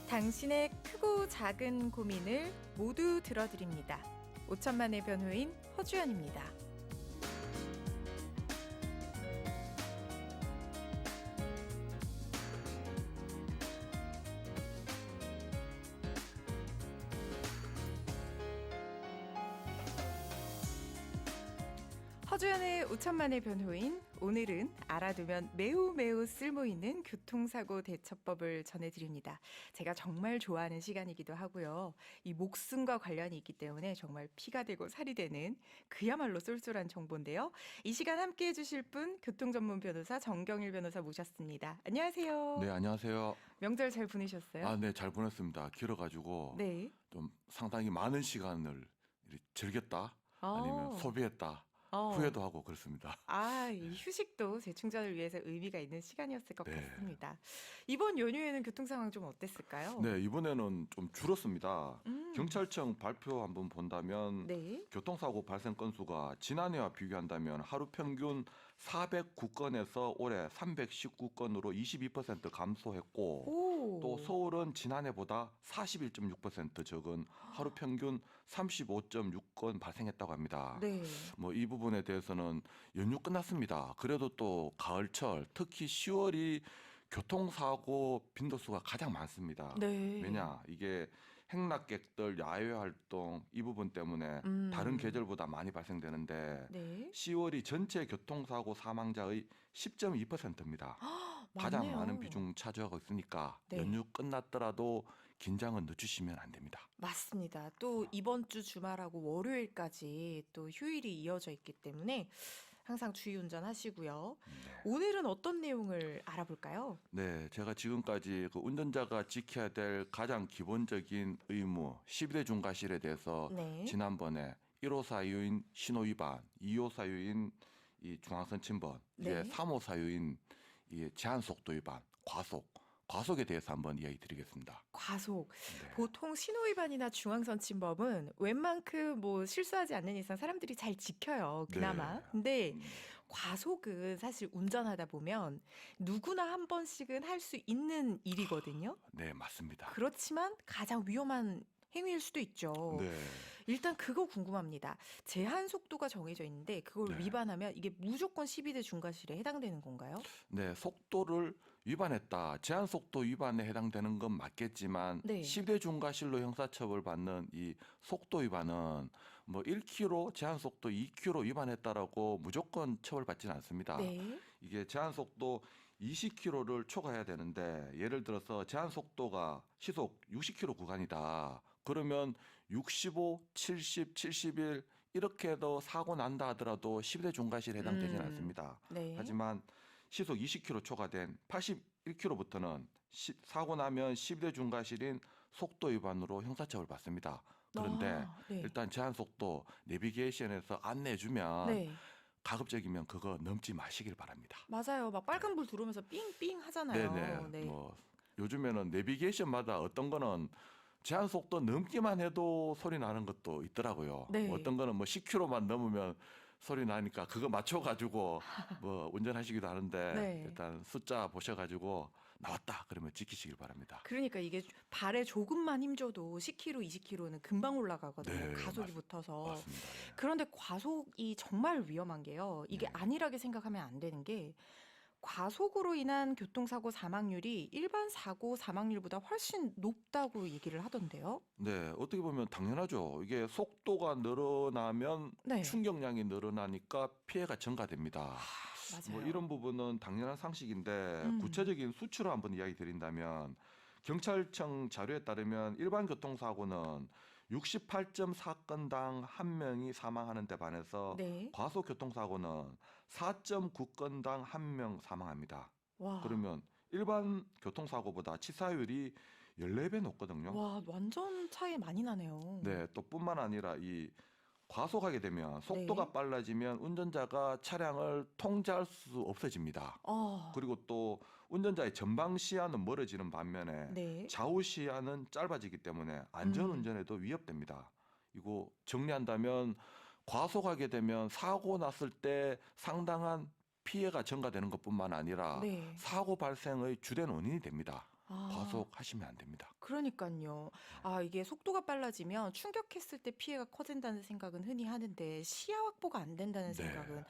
당신의 크고 작은 고민을 모두 들어드립니다. 5천만의 변호인 허주연입니다. 허주연의 5천만의 변호인, 오늘은 알아두면 매우 쓸모있는 교통사고 대처법을 전해드립니다. 제가 정말 좋아하는 시간이기도 하고요. 이 목숨과 관련이 있기 때문에 정말 피가 되고 살이 되는 그야말로 쏠쏠한 정보인데요. 이 시간 함께해 주실 분, 교통전문 변호사 정경일 변호사 모셨습니다. 안녕하세요. 네, 안녕하세요. 명절 잘 보내셨어요? 네, 잘 보냈습니다. 길어가지고 네. 좀 상당히 많은 시간을 즐겼다, 아니면 소비했다, 후회도 하고 그렇습니다. 이 휴식도 재충전을 위해서 의미가 있는 시간이었을 것 네. 같습니다. 이번 연휴에는 교통 상황 좀 어땠을까요? 네, 이번에는 좀 줄었습니다. 경찰청 발표 한번 본다면 네. 교통사고 발생 건수가 지난해와 비교한다면 하루 평균 409건에서 올해 319건으로 22% 감소했고, 또 서울은 지난해보다 41.6% 적은 하루 평균 35.6건 발생했다고 합니다. 네. 이 부분에 대해서는 연휴 끝났습니다. 그래도 또 가을철, 특히 10월이 교통사고 빈도수가 가장 많습니다. 네. 왜냐, 이게 행락객들 야외 활동 이 부분 때문에 다른 계절보다 많이 발생되는데, 네. 10월이 전체 교통사고 사망자의 10.2%입니다. 가장 많네요. 많은 비중 차지하고 있으니까 네. 연휴 끝났더라도 긴장은 늦추시면 안 됩니다. 맞습니다. 또 이번 주 주말하고 월요일까지 또 휴일이 이어져 있기 때문에 항상 주의 운전하시고요. 오늘은 어떤 내용을 알아볼까요? 네, 제가 지금까지 그 운전자가 지켜야 될 가장 기본적인 의무 12대 중과실에 대해서 네. 지난번에 1호 사유인 신호 위반, 2호 사유인 이 중앙선 침범, 이제 네. 3호 사유인 이 제한 속도 위반, 과속에 대해서 한번 이야기 드리겠습니다. 과속. 네. 보통 신호위반이나 중앙선 침범은 웬만큼 실수하지 않는 이상 사람들이 잘 지켜요. 그나마. 네. 근데 과속은 사실 운전하다 보면 누구나 한 번씩은 할 수 있는 일이거든요. 네, 맞습니다. 그렇지만 가장 위험한 행위일 수도 있죠. 네. 일단 그거 궁금합니다. 제한 속도가 정해져 있는데 그걸 네. 위반하면 이게 무조건 12대 중과실에 해당되는 건가요? 네, 속도를 위반했다. 제한 속도 위반에 해당되는 건 맞겠지만 네. 10대 중과실로 형사처벌 받는 이 속도 위반은 1km 제한 속도 2km 위반했다라고 무조건 처벌받지는 않습니다. 네. 이게 제한 속도 20km를 초과해야 되는데, 예를 들어서 제한 속도가 시속 60km 구간이다. 그러면 65, 70, 71 이렇게 해도 사고 난다 하더라도 10대 중과실에 해당되지는 않습니다. 네. 하지만 시속 20km 초과된 81km부터는 사고 나면 10대 중과실인 속도 위반으로 형사처벌 받습니다. 그런데 네. 일단 제한 속도 내비게이션에서 안내해주면 네. 가급적이면 그거 넘지 마시길 바랍니다. 맞아요. 막 빨간불 들어오면서 삥삥 하잖아요. 네네. 네. 요즘에는 내비게이션마다 어떤 거는 제한 속도 넘기만 해도 소리 나는 것도 있더라고요. 네. 어떤 거는 10km만 넘으면 소리 나니까 그거 맞춰가지고 운전하시기도 하는데, 네. 일단 숫자 보셔가지고 나왔다 그러면 지키시길 바랍니다. 그러니까 이게 발에 조금만 힘줘도 10km, 20km는 금방 올라가거든요. 네, 가속이 붙어서. 맞습니다. 네. 그런데 과속이 정말 위험한 게요. 이게 안일하게 생각하면 안 되는 게, 과속으로 인한 교통사고 사망률이 일반 사고 사망률보다 훨씬 높다고 얘기를 하던데요. 네, 어떻게 보면 당연하죠. 이게 속도가 늘어나면 네. 충격량이 늘어나니까 피해가 증가됩니다. 맞아요. 이런 부분은 당연한 상식인데, 구체적인 수치로 한번 이야기 드린다면, 경찰청 자료에 따르면 일반 교통사고는 68.4건당 1명이 사망하는 데 반해서 네. 과속교통사고는 4.9건당 1명 사망합니다. 와. 그러면 일반 교통사고보다 치사율이 14배 높거든요. 와, 완전 차이 많이 나네요. 네, 또 뿐만 아니라 이 과속하게 되면 속도가 네. 빨라지면 운전자가 차량을 통제할 수 없어집니다. 그리고 또 운전자의 전방 시야는 멀어지는 반면에 네. 좌우 시야는 짧아지기 때문에 안전운전에도 위협됩니다. 이거 정리한다면, 과속하게 되면 사고 났을 때 상당한 피해가 증가되는 것뿐만 아니라 네. 사고 발생의 주된 원인이 됩니다. 아. 과속하시면 안 됩니다. 그러니깐요. 아 이게 속도가 빨라지면 충격했을 때 피해가 커진다는 생각은 흔히 하는데 시야 확보가 안 된다는 네. 생각은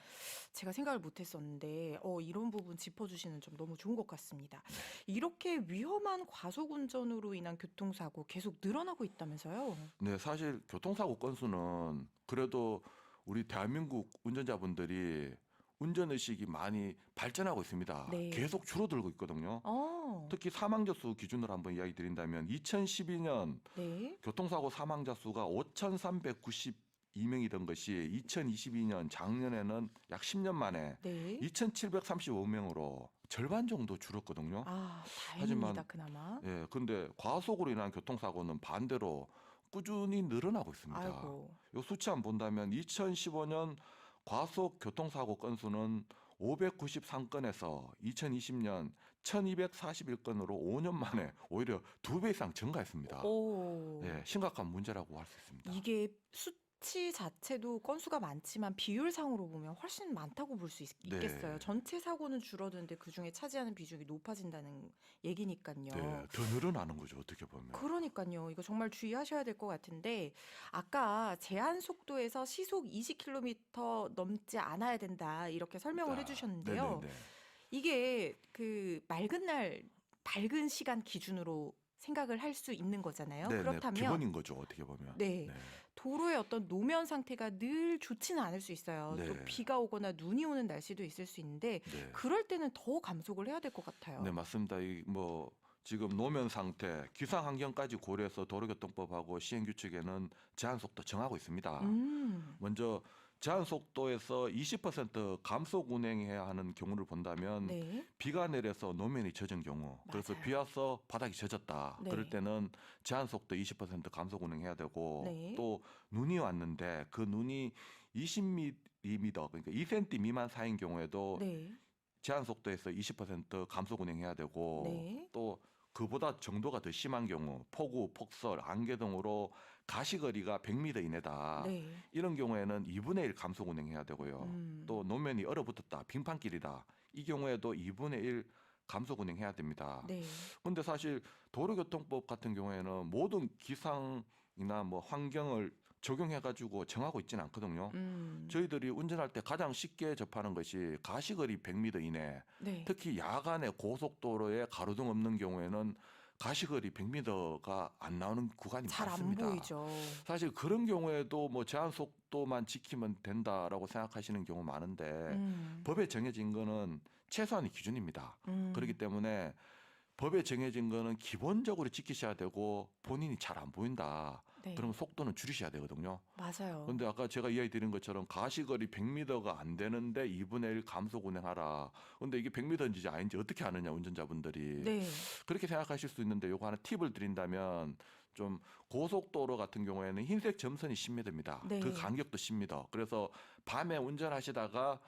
제가 생각을 못 했었는데 이런 부분 짚어주시는 점 너무 좋은 것 같습니다. 이렇게 위험한 과속 운전으로 인한 교통사고 계속 늘어나고 있다면서요? 네, 사실 교통사고 건수는 그래도 우리 대한민국 운전자분들이 운전의식이 많이 발전하고 있습니다. 네. 계속 줄어들고 있거든요. 어. 특히 사망자 수 기준으로 한번 이야기 드린다면 2012년 네. 교통사고 사망자 수가 5,392명이던 것이 2022년 작년에는 약 10년 만에 네. 2,735명으로 절반 정도 줄었거든요. 아 하지만 다행입니다. 그나마. 예, 근데 과속으로 인한 교통사고는 반대로 꾸준히 늘어나고 있습니다. 아이고. 요 수치 안 본다면 2015년 과속 교통사고 건수는 593건에서 2020년 1241건으로 5년 만에 오히려 2배 이상 증가했습니다. 오. 예, 심각한 문제라고 할 수 있습니다. 이게 수치 자체도 건수가 많지만 비율상으로 보면 훨씬 많다고 볼 수 있겠어요. 네. 전체 사고는 줄어드는데 그중에 차지하는 비중이 높아진다는 얘기니까요. 네, 더 늘어나는 거죠, 어떻게 보면. 그러니까요. 이거 정말 주의하셔야 될 것 같은데 아까 제한 속도에서 시속 20km 넘지 않아야 된다 이렇게 설명을 해주셨는데요. 네네네. 이게 그 맑은 날 밝은 시간 기준으로 생각을 할 수 있는 거잖아요. 네네, 그렇다면 기본인 거죠, 어떻게 보면. 네. 도로의 어떤 노면 상태가 늘 좋지는 않을 수 있어요. 또 네. 비가 오거나 눈이 오는 날씨도 있을 수 있는데 네. 그럴 때는 더 감속을 해야 될 것 같아요. 네, 맞습니다. 뭐 지금 노면 상태, 기상 환경까지 고려해서 도로교통법하고 시행규칙에는 제한 속도 정하고 있습니다. 먼저 제한 속도에서 20% 감속 운행해야 하는 경우를 본다면 네. 비가 내려서 노면이 젖은 경우, 그래서 맞아요. 비 와서 바닥이 젖었다. 네. 그럴 때는 제한 속도 20% 감속 운행해야 되고 네. 또 눈이 왔는데 그 눈이 20mm 그러니까 2cm 미만 사이인 경우에도 네. 제한 속도에서 20% 감속 운행해야 되고 네. 또 그보다 정도가 더 심한 경우 폭우, 폭설, 안개 등으로 가시거리가 100m 이내다. 네. 이런 경우에는 2분의 1 감속 운행해야 되고요. 또 노면이 얼어붙었다, 빙판길이다. 이 경우에도 2분의 1 감속 운행해야 됩니다. 네. 근데 사실 도로교통법 같은 경우에는 모든 기상이나 뭐 환경을 적용해가지고 정하고 있지는 않거든요. 저희들이 운전할 때 가장 쉽게 접하는 것이 가시거리 100m 이내, 네. 특히 야간에 고속도로에 가로등 없는 경우에는 가시거리 100m가 안 나오는 구간이 잘 안 많습니다. 보이죠. 사실 그런 경우에도 뭐 제한 속도만 지키면 된다라고 생각하시는 경우 많은데 법에 정해진 거는 최소한의 기준입니다. 그렇기 때문에 법에 정해진 거는 기본적으로 지키셔야 되고 본인이 잘 안 보인다. 네. 그러면 속도는 줄이셔야 되거든요. 맞아요. 그런데 아까 제가 이야기 드린 것처럼 가시거리 100m가 안 되는데 2분의 1 감속 운행하라. 근데 이게 100m인지 아닌지 어떻게 아느냐, 운전자분들이. 네. 그렇게 생각하실 수 있는데 요거 하나 팁을 드린다면 좀 고속도로 같은 경우에는 흰색 점선이 10m입니다. 네. 그 간격도 10m. 그래서 밤에 운전하시다가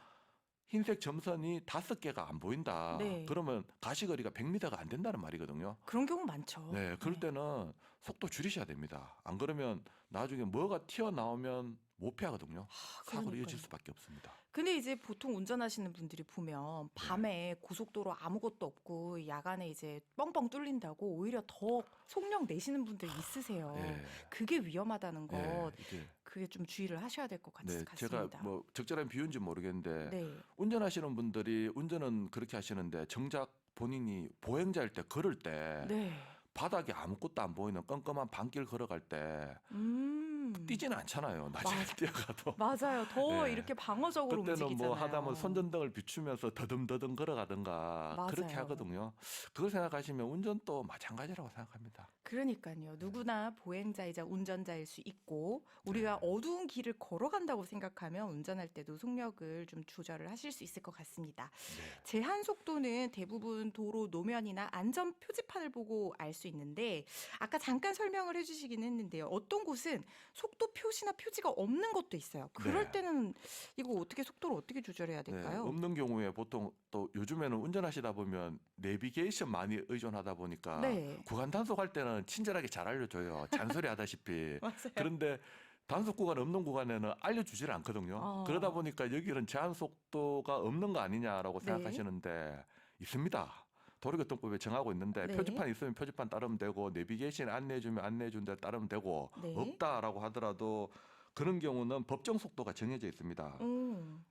흰색 점선이 5개가 안 보인다. 네. 그러면 가시거리가 100m가 안 된다는 말이거든요. 그런 경우 많죠. 네, 그럴 때는 속도 줄이셔야 됩니다. 안 그러면 나중에 뭐가 튀어나오면 못 피하거든요. 사고로 그러니까요. 이어질 수밖에 없습니다. 근데 이제 보통 운전하시는 분들이 보면 밤에 고속도로 아무것도 없고 야간에 이제 뻥뻥 뚫린다고 오히려 더 속력 내시는 분들 있으세요. 예. 그게 위험하다는 것, 예, 이게 그게 좀 주의를 하셔야 될 것 네, 같습니다. 제가 뭐 적절한 비유인지 모르겠는데 네. 운전하시는 분들이 운전은 그렇게 하시는데 정작 본인이 보행자일 때 걸을 때 네. 바닥에 아무것도 안 보이는 껌껌한 밤길 걸어갈 때 음. 뛰지는 않잖아요. 낮에 맞아. 뛰어가도. 맞아요. 더 네. 이렇게 방어적으로 그때는 움직이잖아요. 뭐 하다면 손전등을 비추면서 더듬더듬 걸어가든가 그렇게 맞아요. 하거든요. 그걸 생각하시면 운전도 마찬가지라고 생각합니다. 그러니까요. 누구나 보행자이자 운전자일 수 있고 우리가 어두운 길을 걸어간다고 생각하면 운전할 때도 속력을 좀 조절을 하실 수 있을 것 같습니다. 네. 제한 속도는 대부분 도로 노면이나 안전 표지판을 보고 알 수 있는데 아까 잠깐 설명을 해주시긴 했는데요. 어떤 곳은 속도 표시나 표지가 없는 것도 있어요. 그럴 네. 때는 이거 어떻게 속도를 어떻게 조절해야 네, 될까요? 없는 경우에 보통 또 요즘에는 운전하시다 보면 내비게이션 많이 의존하다 보니까 네. 구간 단속할 때는 친절하게 잘 알려줘요. 잔소리 하다시피. 맞아요. 그런데 단속 구간 없는 구간에는 알려주질 않거든요. 어. 그러다 보니까 여기는 제한 속도가 없는 거 아니냐라고 네. 생각하시는데 있습니다. 도로교통법에 정하고 있는데 네. 표지판 있으면 표지판 따르면 되고 내비게이션 안내해주면 안내해준 데 따르면 되고 네. 없다라고 하더라도 그런 경우는 법정 속도가 정해져 있습니다.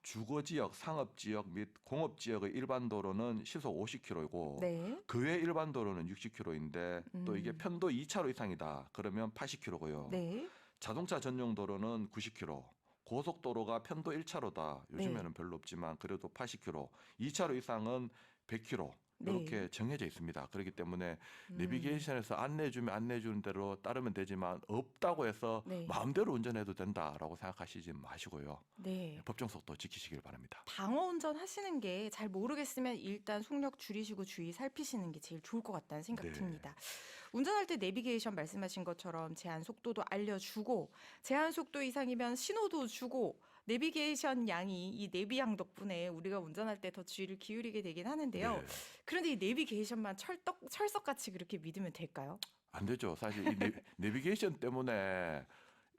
주거지역, 상업지역 및 공업지역의 일반 도로는 시속 50km이고 네. 그 외 일반 도로는 60km인데 또 이게 음. 편도 2차로 이상이다. 그러면 80km고요. 네. 자동차 전용 도로는 90km. 고속도로가 편도 1차로다. 네. 요즘에는 별로 없지만 그래도 80km. 2차로 이상은 100km. 이렇게 네. 정해져 있습니다. 그렇기 때문에 음. 내비게이션에서 안내해주면 안내해주는 대로 따르면 되지만 없다고 해서 네. 마음대로 운전해도 된다라고 생각하시지 마시고요. 네. 법정 속도 지키시길 바랍니다. 방어 운전 하시는 게 잘 모르겠으면 일단 속력 줄이시고 주의 살피시는 게 제일 좋을 것 같다는 생각 네. 듭니다. 운전할 때 내비게이션 말씀하신 것처럼 제한 속도도 알려주고 제한 속도 이상이면 신호도 주고 내비게이션 양이 이 내비양 덕분에 우리가 운전할 때 더 주의를 기울이게 되긴 하는데요. 네. 그런데 이 내비게이션만 철석같이 그렇게 믿으면 될까요? 안 되죠. 사실 이 내비게이션 때문에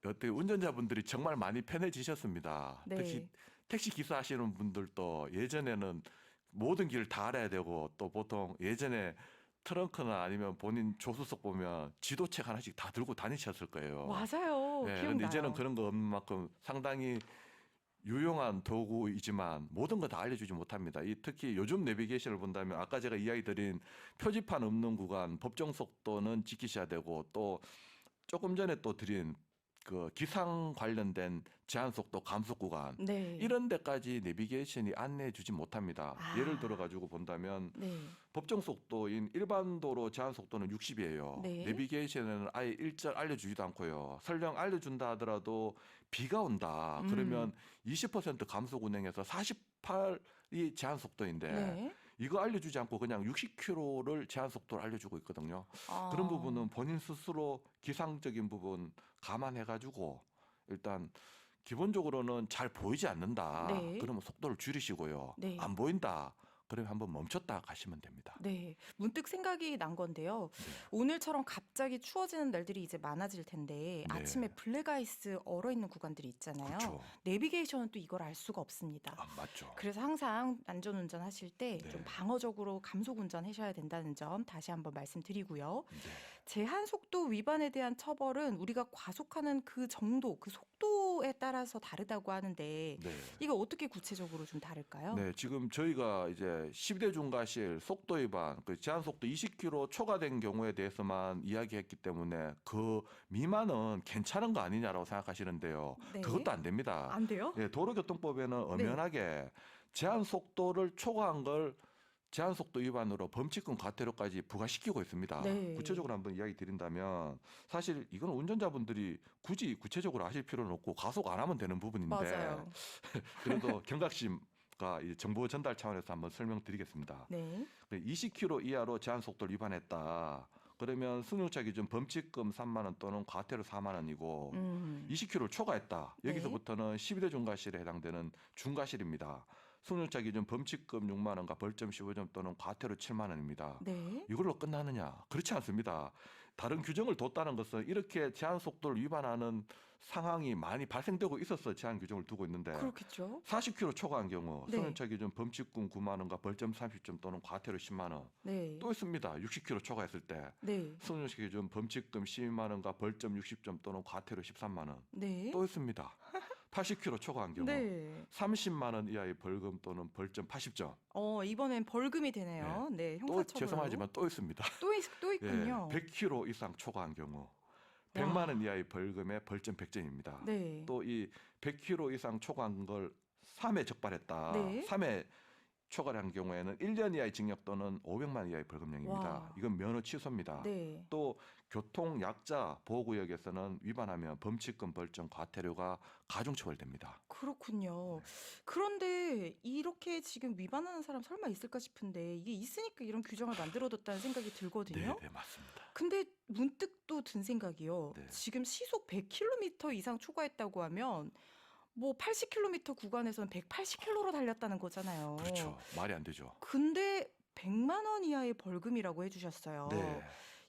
어떻게 운전자분들이 정말 많이 편해지셨습니다. 특히 네. 택시 기사 하시는 분들도 예전에는 모든 길을 다 알아야 되고 또 보통 예전에 트렁크나 아니면 본인 조수석 보면 지도책 하나씩 다 들고 다니셨을 거예요. 맞아요. 네, 기억나요. 근데 이제는 그런 거 없는 만큼 상당히 유용한 도구이지만 모든 거 다 알려주지 못합니다. 이 특히 요즘 내비게이션을 본다면 아까 제가 이야기 드린 표지판 없는 구간 법정 속도는 지키셔야 되고 또 조금 전에 또 드린 그 기상 관련된 제한 속도 감속 구간 네. 이런 데까지 내비게이션이 안내해 주지 못합니다. 아. 예를 들어 가지고 본다면 네. 법정 속도인 일반 도로 제한 속도는 60이에요. 네. 내비게이션에는 아예 일절 알려주지도 않고요. 설령 알려준다 하더라도 비가 온다. 그러면 20% 감속 운행해서 48이 제한 속도인데 네. 이거 알려주지 않고 그냥 60km를 제한 속도를 알려주고 있거든요. 아. 그런 부분은 본인 스스로 기상적인 부분 감안해가지고 일단 기본적으로는 잘 보이지 않는다. 네. 그러면 속도를 줄이시고요. 네. 안 보인다. 그러면 한번 멈췄다 가시면 됩니다. 네, 문득 생각이 난 건데요. 네. 오늘처럼 갑자기 추워지는 날들이 이제 많아질 텐데 네. 아침에 블랙아이스 얼어 있는 구간들이 있잖아요. 그렇죠. 내비게이션은 또 이걸 알 수가 없습니다. 아, 맞죠. 그래서 항상 안전운전 하실 때 좀 네. 방어적으로 감속운전 하셔야 된다는 점 다시 한번 말씀드리고요. 네. 제한 속도 위반에 대한 처벌은 우리가 과속하는 그 정도, 그 속도에 따라서 다르다고 하는데 네. 이거 어떻게 구체적으로 좀 다를까요? 네, 지금 저희가 이제 12대 중과실 속도 위반, 그 제한 속도 20km 초과된 경우에 대해서만 이야기했기 때문에 그 미만은 괜찮은 거 아니냐라고 생각하시는데요. 네. 그것도 안 됩니다. 안 돼요? 네, 도로교통법에는 엄연하게 제한 속도를 초과한 걸 제한 속도 위반으로 범칙금 과태료까지 부과시키고 있습니다. 네. 구체적으로 한번 이야기 드린다면 사실 이건 운전자분들이 굳이 구체적으로 아실 필요는 없고 가속 안 하면 되는 부분인데 맞아요. 그래도 경각심과 이 정보 전달 차원에서 한번 설명드리겠습니다. 네. 20km 이하로 제한 속도를 위반했다. 그러면 승용차 기준 범칙금 3만 원 또는 과태료 4만 원이고 20km를 초과했다. 네. 여기서부터는 12대 중과실에 해당되는 중과실입니다. 승용차 기준 범칙금 6만 원과 벌점 15점 또는 과태료 7만 원입니다. 네. 이걸로 끝나느냐? 그렇지 않습니다. 다른 규정을 뒀다는 것은 이렇게 제한 속도를 위반하는 상황이 많이 발생되고 있어서 제한 규정을 두고 있는데 그렇겠죠. 40km 초과한 경우 네. 승용차 기준 범칙금 9만 원과 벌점 30점 또는 과태료 10만 원. 네. 또 있습니다. 60km 초과했을 때 네. 승용차 기준 범칙금 12만 원과 벌점 60점 또는 과태료 13만 원. 네. 또 있습니다. 80km 초과한 경우 네. 30만 원 이하의 벌금 또는 벌점 80점. 이번엔 벌금이 되네요. 네. 또 형사처벌로. 죄송하지만 또 있습니다. 또 있군요. 100km 이상 초과한 경우 100만 원 이하의 벌금에 벌점 100점입니다. 네. 또 이 100km 이상 초과한 걸 3회 적발했다. 네. 3회 초과한 경우에는 1년 이하의 징역 또는 500만 원 이하의 벌금형입니다. 와. 이건 면허 취소입니다. 네. 또 교통약자 보호구역에서는 위반하면 범칙금 벌점 과태료가 가중처벌됩니다. 그렇군요. 그런데 이렇게 지금 위반하는 사람 설마 있을까 싶은데 이게 있으니까 이런 규정을 만들어뒀다는 생각이 들거든요. 네, 맞습니다. 근데 문득 또 든 생각이요. 네. 지금 시속 100km 이상 초과했다고 하면 뭐 80km 구간에서는 180km로 달렸다는 거잖아요. 그렇죠. 말이 안 되죠. 근데 100만 원 이하의 벌금이라고 해주셨어요. 네.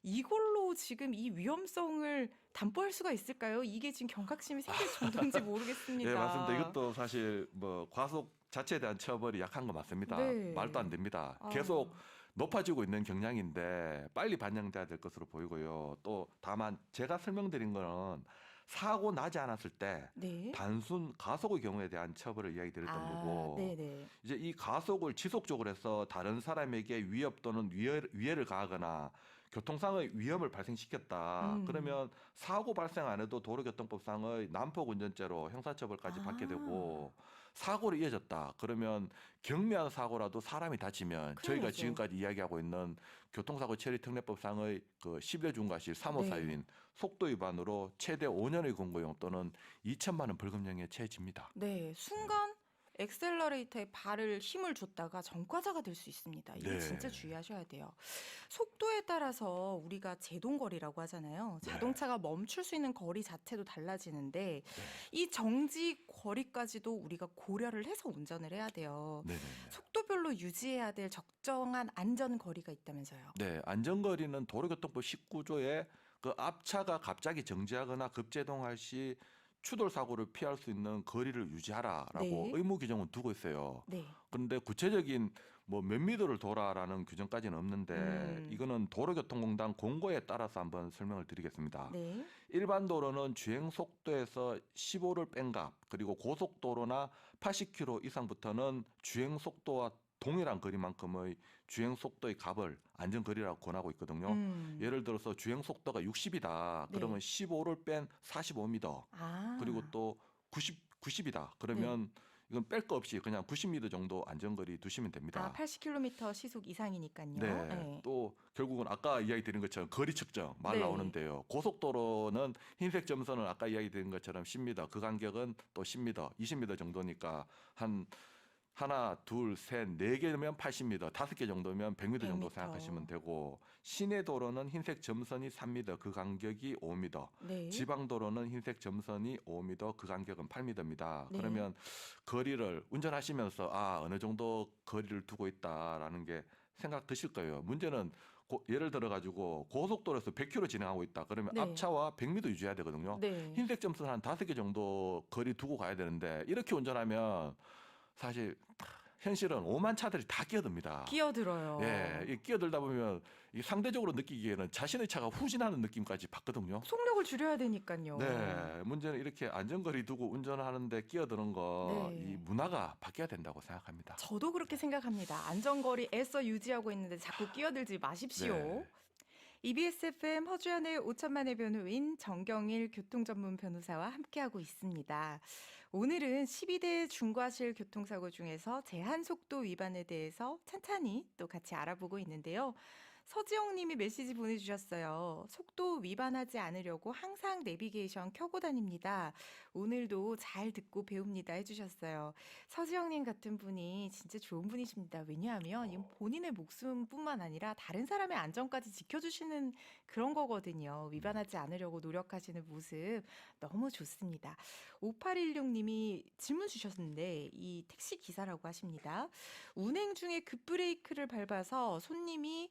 이걸로 지금 이 위험성을 담보할 수가 있을까요? 이게 지금 경각심이 생길 정도인지 모르겠습니다. 네, 맞습니다. 이것도 사실 뭐 과속 자체에 대한 처벌이 약한 거 맞습니다. 네. 말도 안 됩니다. 아. 계속 높아지고 있는 경향인데 빨리 반영돼야 될 것으로 보이고요. 또 다만 제가 설명드린 거는 사고 나지 않았을 때 네. 단순 가속의 경우에 대한 처벌을 이야기 드렸던 거고 네네. 이제 이 가속을 지속적으로 해서 다른 사람에게 위협 또는 위해를 가하거나 교통상의 위험을 발생시켰다. 음. 그러면 사고 발생 안 해도 도로교통법상의 난폭운전죄로 형사처벌까지 받게 아. 되고 사고로 이어졌다. 그러면 경미한 사고라도 사람이 다치면 큰일 저희가 나죠. 지금까지 이야기하고 있는 교통사고 처리특례법상의 그 10여 중과실 3호 네. 사유인 속도 위반으로 최대 5년의 공고용 또는 2천만 원 벌금형에 처해집니다. 네. 순간 엑셀러레이터에 발을 힘을 줬다가 전과자가 될 수 있습니다. 이거 진짜 네. 주의하셔야 돼요. 속도에 따라서 우리가 제동거리라고 하잖아요. 네. 자동차가 멈출 수 있는 거리 자체도 달라지는데 네. 이 정지 거리까지도 우리가 고려를 해서 운전을 해야 돼요. 네네. 속도별로 유지해야 될 적정한 안전 거리가 있다면서요. 네, 안전거리는 도로교통법 19조에 그 앞차가 갑자기 정지하거나 급제동할 시 추돌 사고를 피할 수 있는 거리를 유지하라라고 네. 의무 규정은 두고 있어요. 네. 그런데 구체적인 뭐 몇 미터를 돌아라는 규정까지는 없는데 음. 이거는 도로교통공단 공고에 따라서 한번 설명을 드리겠습니다. 네. 일반 도로는 주행 속도에서 15를 뺀 값, 그리고 고속도로나 80km 이상부터는 주행 속도와 동일한 거리만큼의 주행 속도의 값을 안전거리라고 권하고 있거든요. 음. 예를 들어서 주행 속도가 60이다. 네. 그러면 15를 뺀 45m. 그리고 아. 또 90이다. 네. 그러면 이건 뺄 거 없이 그냥 90m 정도 안전거리 두시면 아, 됩니다. 80km 시속 이상이니까요. 네. 네. 또 결국은 아까 이야기 드린 것처럼 거리 측정 말 네. 나오는데요. 고속도로는 흰색 점선은 아까 이야기 드린 것처럼 10m, 그 간격은 또 10m, 20m 정도니까 한 하나, 둘, 셋, 네 개면 80m, 다섯 개 정도면 100m 정도 100m. 생각하시면 되고 시내 도로는 흰색 점선이 3m, 그 간격이 5m. 네. 지방 도로는 흰색 점선이 5m, 그 간격은 8m입니다. 네. 그러면 거리를 운전하시면서 어느 정도 거리를 두고 있다라는 게 생각 드실 거예요. 문제는 예를 들어 가지고 고속도로에서 100km 진행하고 있다. 그러면 네. 앞차와 100m 유지해야 되거든요. 네. 흰색 점선 한 5개 정도 거리 두고 가야 되는데 이렇게 운전하면 사실 현실은 오만 차들이 다 끼어듭니다. 끼어들어요. 예, 이 끼어들다 보면 이 상대적으로 느끼기에는 자신의 차가 후진하는 느낌까지 받거든요. 속력을 줄여야 되니까요. 네, 문제는 이렇게 안전거리 두고 운전하는데 끼어드는 거, 이 네. 문화가 바뀌어야 된다고 생각합니다. 저도 그렇게 생각합니다. 안전거리 애써 유지하고 있는데 자꾸 끼어들지 마십시오. 네. EBS FM 허주연의 5천만의 변호인 정경일 교통전문 변호사와 함께하고 있습니다. 오늘은 12대 중과실 교통사고 중에서 제한속도 위반에 대해서 찬찬히 또 같이 알아보고 있는데요. 서지영 님이 메시지 보내주셨어요. 속도 위반하지 않으려고 항상 내비게이션 켜고 다닙니다. 오늘도 잘 듣고 배웁니다 해주셨어요. 서지영 님 같은 분이 진짜 좋은 분이십니다. 왜냐하면 이건 본인의 목숨뿐만 아니라 다른 사람의 안전까지 지켜주시는 그런 거거든요. 위반하지 않으려고 노력하시는 모습 너무 좋습니다. 5816님이 질문 주셨는데 이 택시 기사라고 하십니다. 운행 중에 급브레이크를 밟아서 손님이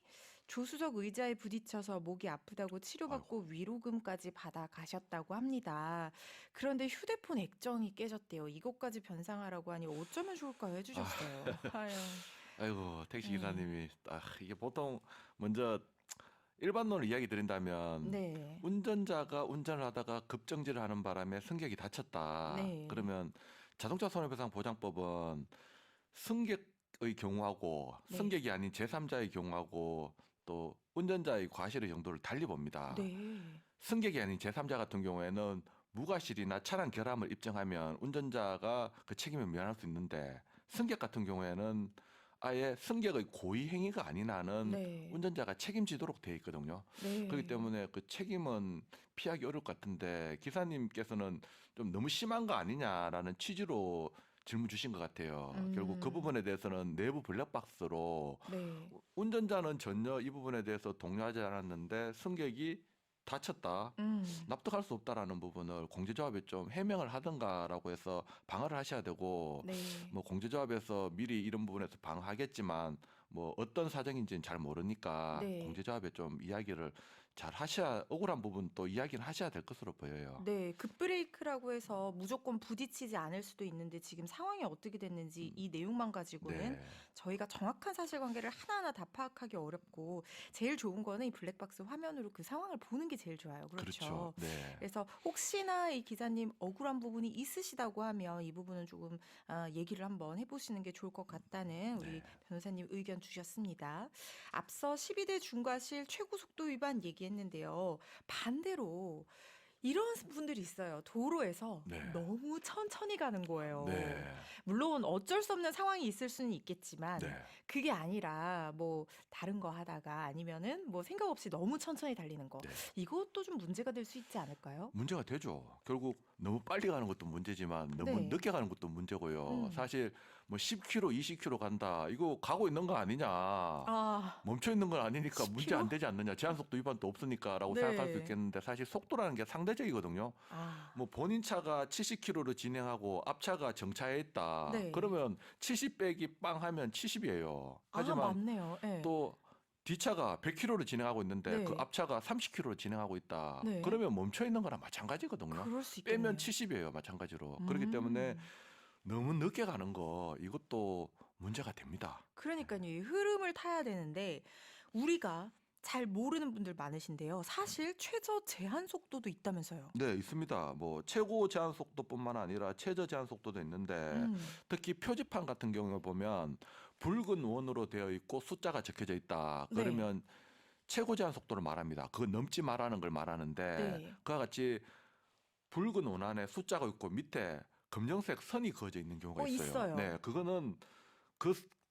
조수석 의자에 부딪혀서 목이 아프다고 치료받고 위로금까지 받아 가셨다고 합니다. 그런데 휴대폰 액정이 깨졌대요. 이것까지 변상하라고 하니 어쩌면 좋을까요? 해주셨어요. 아유. 아이고, 택시 네. 기사님이 이게 보통 먼저 일반론을 이야기 드린다면 네. 운전자가 운전을 하다가 급정지를 하는 바람에 승객이 다쳤다. 네. 그러면 자동차 손해배상 보장법은 승객의 경우하고 네. 승객이 아닌 제3자의 경우하고 또 운전자의 과실의 정도를 달리 봅니다. 네. 승객이 아닌 제3자 같은 경우에는 무과실이나 차량 결함을 입증하면 운전자가 그 책임을 면할 수 있는데 승객 같은 경우에는 아예 승객의 고의 행위가 아닌 한은 네. 운전자가 책임지도록 돼 있거든요. 네. 그렇기 때문에 그 책임은 피하기 어려울 것 같은데 기사님께서는 좀 너무 심한 거 아니냐라는 취지로 질문 주신 것 같아요. 결국 그 부분에 대해서는 내부 블랙박스로 네. 운전자는 전혀 이 부분에 대해서 동요하지 않았는데 승객이 다쳤다. 납득할 수 없다라는 부분을 공제조합에 좀 해명을 하든가라고 해서 방어를 하셔야 되고 네. 뭐 공제조합에서 미리 이런 부분에서 방어하겠지만 뭐 어떤 사정인지는 잘 모르니까 네. 공제조합에 좀 이야기를 잘 하셔야 억울한 부분 또 이야기는 하셔야 될 것으로 보여요. 네, 급브레이크라고 해서 무조건 부딪히지 않을 수도 있는데 지금 상황이 어떻게 됐는지 이 내용만 가지고는 네. 저희가 정확한 사실관계를 하나하나 다 파악하기 어렵고 제일 좋은 거는 이 블랙박스 화면으로 그 상황을 보는 게 제일 좋아요. 그렇죠. 네. 그래서 혹시나 이 기자님 억울한 부분이 있으시다고 하면 이 부분은 조금 얘기를 한번 해보시는 게 좋을 것 같다는 우리 네. 변호사님 의견 주셨습니다. 앞서 12대 중과실 최고 속도 위반 얘기했는데요. 반대로 이런 분들이 있어요. 도로에서 네. 너무 천천히 가는 거예요. 네. 물론 어쩔 수 없는 상황이 있을 수는 있겠지만 네. 그게 아니라 뭐 다른 거 하다가 아니면은 뭐 생각 없이 너무 천천히 달리는 거. 네. 이것도 좀 문제가 될 수 있지 않을까요? 문제가 되죠. 결국 너무 빨리 가는 것도 문제지만 너무 네. 늦게 가는 것도 문제고요. 음. 사실 뭐 10km, 20km 간다. 이거 가고 있는 거 아니냐. 아, 멈춰 있는 건 아니니까 문제 10km? 안 되지 않느냐. 제한속도 위반도 없으니까라고 네. 생각할 수 있겠는데 사실 속도라는 게 상대적이거든요. 아, 뭐 본인 차가 70km로 진행하고 앞차가 정차해 있다. 네. 그러면 70 빼기 빵 하면 70이에요. 하지만 맞네요. 네. 또 뒷차가 100km로 진행하고 있는데 네. 그 앞차가 30km로 진행하고 있다. 네. 그러면 멈춰 있는 거랑 마찬가지거든요. 그럴 수 있겠네요. 빼면 70이에요, 마찬가지로. 그렇기 때문에 너무 늦게 가는 거 이것도 문제가 됩니다. 그러니까요. 이 흐름을 타야 되는데 우리가 잘 모르는 분들 많으신데요. 사실 최저 제한 속도도 있다면서요. 네, 있습니다. 뭐 최고 제한 속도뿐만 아니라 최저 제한 속도도 있는데 음, 특히 표지판 같은 경우에 보면 붉은 원으로 되어 있고 숫자가 적혀져 있다. 네. 그러면 최고 제한 속도를 말합니다. 그거 넘지 말라는 걸 말하는데 네. 그와 같이 붉은 원 안에 숫자가 있고 밑에 검정색 선이 그어져 있는 경우가 있어요. 있어요. 네, 그거는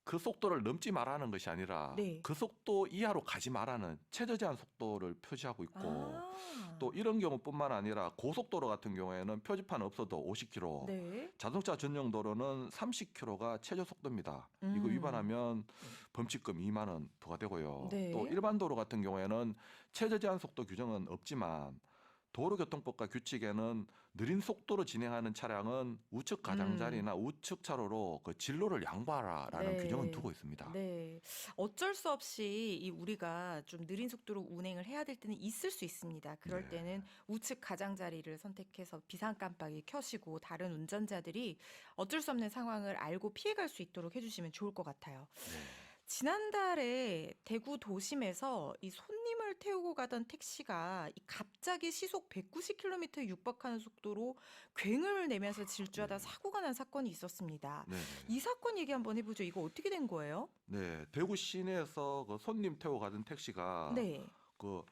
그 속도를 넘지 말라는 것이 아니라 네. 그 속도 이하로 가지 말라는 최저 제한 속도를 표시하고 있고 아, 또 이런 경우뿐만 아니라 고속도로 같은 경우에는 표지판 없어도 50km, 네. 자동차 전용 도로는 30km가 최저 속도입니다. 이거 음. 위반하면 범칙금 2만 원 부과되고요. 네. 또 일반 도로 같은 경우에는 최저 제한 속도 규정은 없지만 도로교통법과 규칙에는 느린 속도로 진행하는 차량은 우측 가장자리나 우측 차로로 그 진로를 양보하라라는 네. 규정은 두고 있습니다. 네. 어쩔 수 없이 이 우리가 좀 느린 속도로 운행을 해야 될 때는 있을 수 있습니다. 그럴 네. 때는 우측 가장자리를 선택해서 비상 깜빡이 켜시고 다른 운전자들이 어쩔 수 없는 상황을 알고 피해갈 수 있도록 해주시면 좋을 것 같아요. 네. 지난달에 대구 도심에서 이 손님을 태우고 가던 택시가 이 갑자기 시속 190km에 육박하는 속도로 굉음을 내면서 질주하다 사고가 난 사건이 있었습니다. 네. 이 사건 얘기 한번 해보죠. 이거 어떻게 된 거예요? 네. 대구 시내에서 그 손님 태워 가던 택시가 네, 그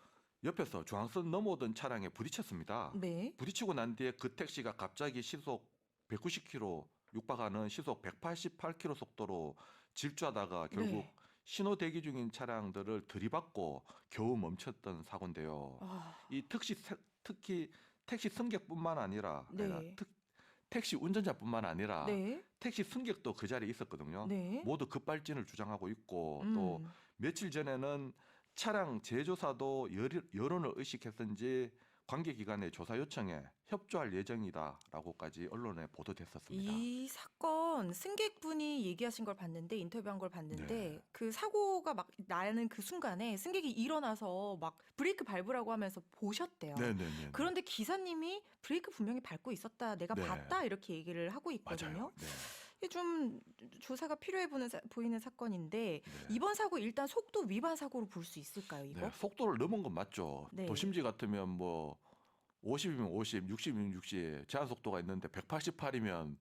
옆에서 중앙선 넘어오던 차량에 부딪혔습니다. 네, 부딪히고 난 뒤에 그 택시가 갑자기 시속 190km 육박하는 시속 188km 속도로 질주하다가 결국 네. 신호 대기 중인 차량들을 들이받고 겨우 멈췄던 사고인데요. 아, 이 특히 택시 승객뿐만 아니라 네, 택시 운전자뿐만 아니라 네, 택시 승객도 그 자리에 있었거든요. 네. 모두 급발진을 주장하고 있고 또 음, 며칠 전에는 차량 제조사도 여론을 의식했는지 관계기관의 조사 요청에 협조할 예정이다라고까지 언론에 보도됐었습니다. 이 사건 승객분이 얘기하신 걸 봤는데 인터뷰한 걸 봤는데 네. 그 사고가 막 나는 그 순간에 승객이 일어나서 막 브레이크 밟으라고 하면서 보셨대요. 네네네. 그런데 기사님이 브레이크 분명히 밟고 있었다. 내가 네. 봤다. 이렇게 얘기를 하고 있거든요. 맞아요. 네. 이게 좀 조사가 필요해 보이는 사건인데 네. 이번 사고 일단 속도 위반 사고로 볼 수 있을까요, 이거? 네, 속도를 넘은 건 맞죠. 네. 도심지 같으면 뭐 50이면 50, 60이면 60 제한 속도가 있는데 188이면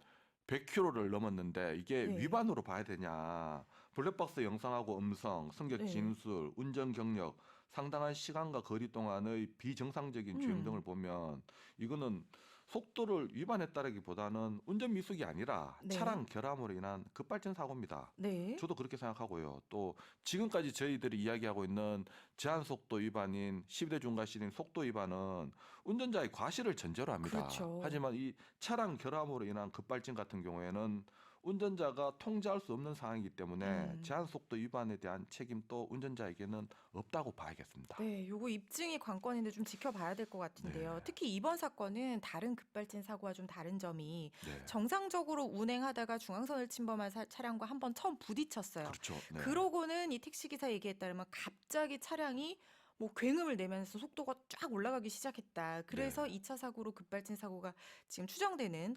100km를 넘었는데 이게 네. 위반으로 봐야 되냐. 블랙박스 영상하고 음성, 승객 네. 진술, 운전 경력, 상당한 시간과 거리 동안의 비정상적인 주행 등을 음. 보면 이거는 속도를 위반했다라기보다는 운전 미숙이 아니라 네. 차량 결함으로 인한 급발진 사고입니다. 네. 저도 그렇게 생각하고요. 또 지금까지 저희들이 이야기하고 있는 제한 속도 위반인 12대 중과실인 속도 위반은 운전자의 과실을 전제로 합니다. 그렇죠. 하지만 이 차량 결함으로 인한 급발진 같은 경우에는 운전자가 통제할 수 없는 상황이기 때문에 제한 속도 위반에 대한 책임도 운전자에게는 없다고 봐야겠습니다. 네, 요거 입증이 관건인데 좀 지켜봐야 될 것 같은데요. 네. 특히 이번 사건은 다른 급발진 사고와 좀 다른 점이 네. 정상적으로 운행하다가 중앙선을 침범한 차량과 한번 처음 부딪혔어요. 그렇죠. 네. 그러고는 이 택시기사 얘기에 따르면 갑자기 차량이 뭐 굉음을 내면서 속도가 쫙 올라가기 시작했다. 그래서 네. 2차 사고로 급발진 사고가 지금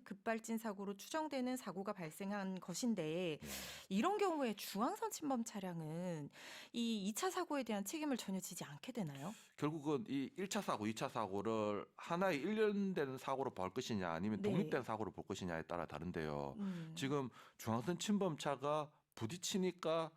급발진 사고로 추정되는 사고가 발생한 것인데 네. 이런 경우에 중앙선 침범 차량은 이 2차 사고에 대한 책임을 전혀 지지 않게 되나요? 결국은 이 1차 사고, 2차 사고를 하나의 일련된 사고로 볼 것이냐 아니면 네. 독립된 사고로 볼 것이냐에 따라 다른데요. 음. 지금 중앙선 침범차가 부딪히니까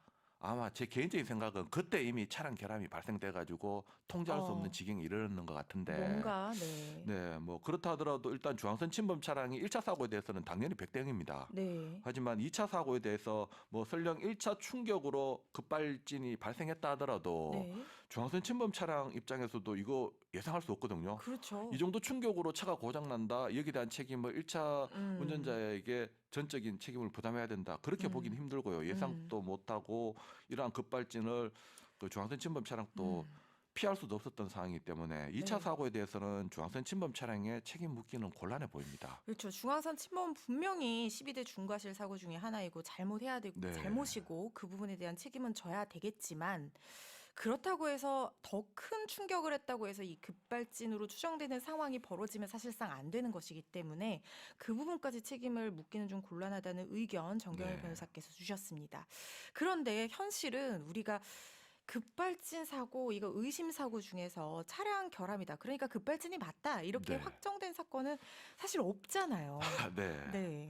아마 제 개인적인 생각은 그때 이미 차량 결함이 발생돼 가지고 통제할 수 없는 어, 지경에 이르렀는 것 같은데 뭔가 네. 네, 뭐 그렇다 하더라도 일단 중앙선 침범 차량이 1차 사고에 대해서는 당연히 100대형입니다. 네. 하지만 2차 사고에 대해서 뭐 설령 1차 충격으로 급발진이 발생했다 하더라도 네. 중앙선 침범 차량 입장에서도 이거 예상할 수 없거든요. 이 그렇죠. 정도 충격으로 차가 고장 난다. 여기에 대한 책임을 1차 음. 운전자에게 전적인 책임을 부담해야 된다. 그렇게 보기는 음. 힘들고요. 음. 예상도 못하고 이러한 급발진을 그 중앙선 침범 차량도 음. 피할 수도 없었던 상황이기 때문에 2차 네. 사고에 대해서는 중앙선 침범 차량에 책임 묻기는 곤란해 보입니다. 그렇죠. 중앙선 침범 분명히 12대 중과실 사고 중에 하나이고 네. 잘못이고 그 부분에 대한 책임은 져야 되겠지만 그렇다고 해서 더 큰 충격을 했다고 해서 이 급발진으로 추정되는 상황이 벌어지면 사실상 안 되는 것이기 때문에 그 부분까지 책임을 묻기는 좀 곤란하다는 의견 정경일 네. 변호사께서 주셨습니다. 그런데 현실은 우리가 급발진 사고, 이거 의심 사고 중에서 차량 결함이다. 그러니까 급발진이 맞다. 이렇게 네. 확정된 사건은 사실 없잖아요. 네. 네.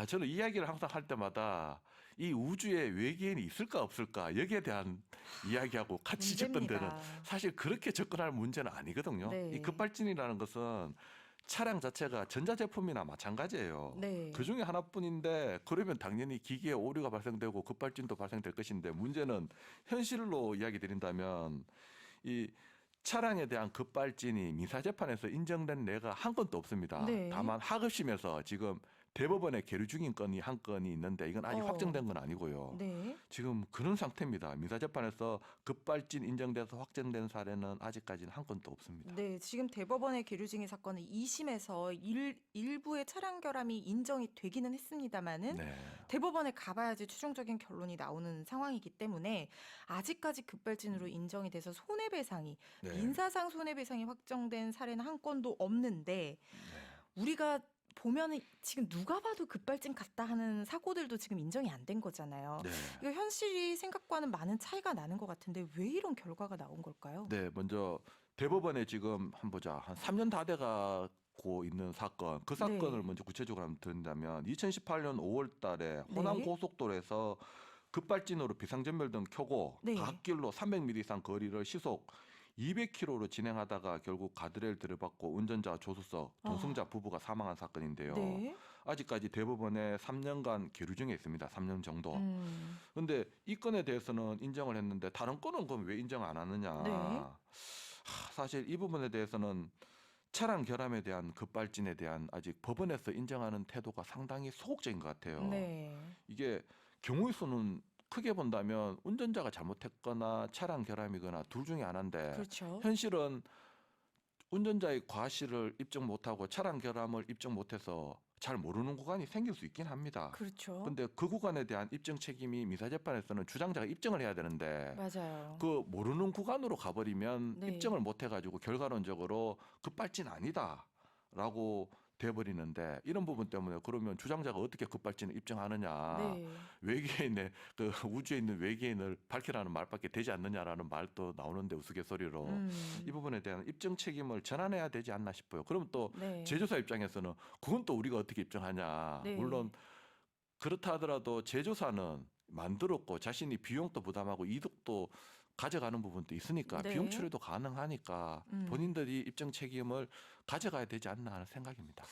저는 이야기를 항상 할 때마다 이 우주에 외계인이 있을까 없을까 여기에 대한 이야기하고 같이 접근되는 문제입니다. 사실 그렇게 접근할 문제는 아니거든요. 이 네. 급발진이라는 것은 차량 자체가 전자제품이나 마찬가지예요. 그 네. 중에 하나뿐인데 그러면 당연히 기기에 오류가 발생되고 급발진도 발생될 것인데 문제는 현실로 이야기 드린다면 이 차량에 대한 급발진이 민사재판에서 인정된例가 한 건도 없습니다. 네. 다만 하급심에서 지금 대법원에 계류 중인 건이 한 건이 있는데 이건 아직 어. 확정된 건 아니고요. 네. 지금 그런 상태입니다. 민사재판에서 급발진 인정돼서 확정된 사례는 아직까지는 한 건도 없습니다. 네, 지금 대법원에 계류 중인 사건은 2심에서 일부의 차량 결함이 인정이 되기는 했습니다마는 네. 대법원에 가봐야지 최종적인 결론이 나오는 상황이기 때문에 아직까지 급발진으로 인정이 돼서 네. 민사상 손해배상이 확정된 사례는 한 건도 없는데 네. 우리가 보면은 지금 누가 봐도 급발진 같다 하는 사고들도 지금 인정이 안 된 거잖아요. 네. 이거 현실이 생각과는 많은 차이가 나는 것 같은데 왜 이런 결과가 나온 걸까요? 네, 먼저 대법원에 지금 한 보자. 한 3년 다 돼가고 있는 사건. 그 사건을 네. 먼저 구체적으로 한번 드린다면 2018년 5월 달에 호남 네. 고속도로에서 급발진으로 비상전멸등 켜고 네. 갓길로 300m 이상 거리를 시속 200km로 진행하다가 결국 가드레일 들이받고 운전자 조수석 아, 동승자 부부가 사망한 사건인데요. 네. 아직까지 대법원에 3년간 계류 중에 있습니다. 3년 정도. 음. 근데 이 건에 대해서는 인정을 했는데 다른 건은 그럼 왜 인정 안 하느냐? 네. 사실 이 부분에 대해서는 차량 결함에 대한 급발진에 대한 아직 법원에서 인정하는 태도가 상당히 소극적인 것 같아요. 네. 이게 경우의 수는 크게 본다면 운전자가 잘못했거나 차량 결함이거나 둘 중에 하나인데 그렇죠. 현실은 운전자의 과실을 입증 못하고 차량 결함을 입증 못해서 잘 모르는 구간이 생길 수 있긴 합니다. 그렇죠. 근데 그 구간에 대한 입증 책임이 민사재판에서는 주장자가 입증을 해야 되는데 맞아요. 그 모르는 구간으로 가버리면 네. 입증을 못 해가지고 결과론적으로 급발진 아니다라고 돼버리는데 이런 부분 때문에 그러면 주장자가 어떻게 급발진을 입증하느냐 네. 외계인의 그 우주에 있는 외계인을 밝히라는 말밖에 되지 않느냐라는 말도 나오는데 우스갯소리로 이 음. 부분에 대한 입증 책임을 전환해야 되지 않나 싶어요. 그럼 또 네. 제조사 입장에서는 그건 또 우리가 어떻게 입증하냐. 네. 물론 그렇다 하더라도 제조사는 만들었고 자신이 비용도 부담하고 이득도 가져가는 부분도 있으니까 비용 네. 처리도 가능하니까 음. 본인들이 입증 책임을 가져가야 되지 않나 하는 생각입니다.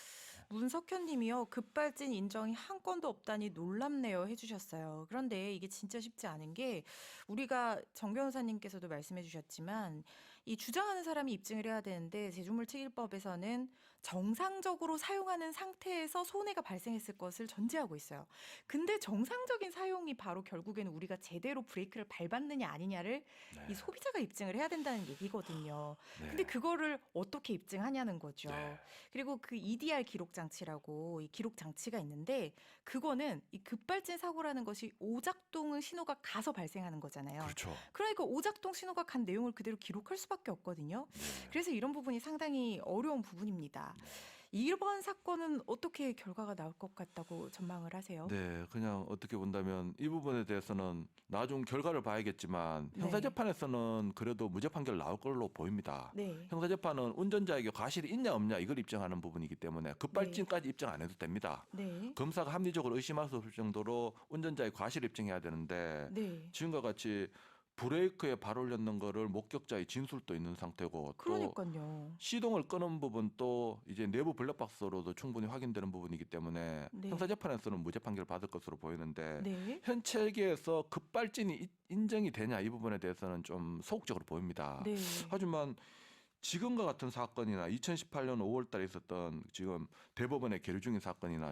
문석현 님이요. 급발진 인정이 한 건도 없다니 놀랍네요 해주셨어요. 그런데 이게 진짜 쉽지 않은 게 우리가 정 변호사님께서도 말씀해 주셨지만 이 주장하는 사람이 입증을 해야 되는데 제조물특일법에서는 정상적으로 사용하는 상태에서 손해가 발생했을 것을 전제하고 있어요. 근데 정상적인 사용이 바로 결국에는 우리가 제대로 브레이크를 밟았느냐 아니냐를 이 네, 소비자가 입증을 해야 된다는 얘기거든요. 근데 네, 그거를 어떻게 입증하냐는 거죠. 네, 그리고 그 EDR 기록 장치라고 이 기록 장치가 있는데 그거는 이 급발진 사고라는 것이 오작동 신호가 가서 발생하는 거잖아요. 그렇죠. 그러니까 오작동 신호가 간 내용을 그대로 기록할 수밖에 수밖에 없거든요. 네. 그래서 이런 부분이 상당히 어려운 부분입니다. 이번 사건은 어떻게 결과가 나올 것 같다고 전망을 하세요? 네, 그냥 어떻게 본다면 이 부분에 대해서는 나중 결과를 봐야겠지만 네. 형사재판에서는 그래도 무죄 판결 나올 걸로 보입니다. 네. 형사재판은 운전자에게 과실이 있냐 없냐 이걸 입증하는 부분이기 때문에 급발진까지 입증 안 해도 됩니다. 네. 검사가 합리적으로 의심할 수 없을 정도로 운전자의 과실 입증해야 되는데 네. 지금과 같이 브레이크에 발 올렸는 거를 목격자의 진술도 있는 상태고 또 그러니까요. 시동을 끄는 부분도 이제 내부 블랙박스로도 충분히 확인되는 부분이기 때문에 네. 형사재판에서는 무죄 판결을 받을 것으로 보이는데 네. 현 체계에서 급발진이 인정이 되냐 이 부분에 대해서는 좀 소극적으로 보입니다. 네. 하지만 지금과 같은 사건이나 2018년 5월 달에 있었던 지금 대법원에 계류 중인 사건이나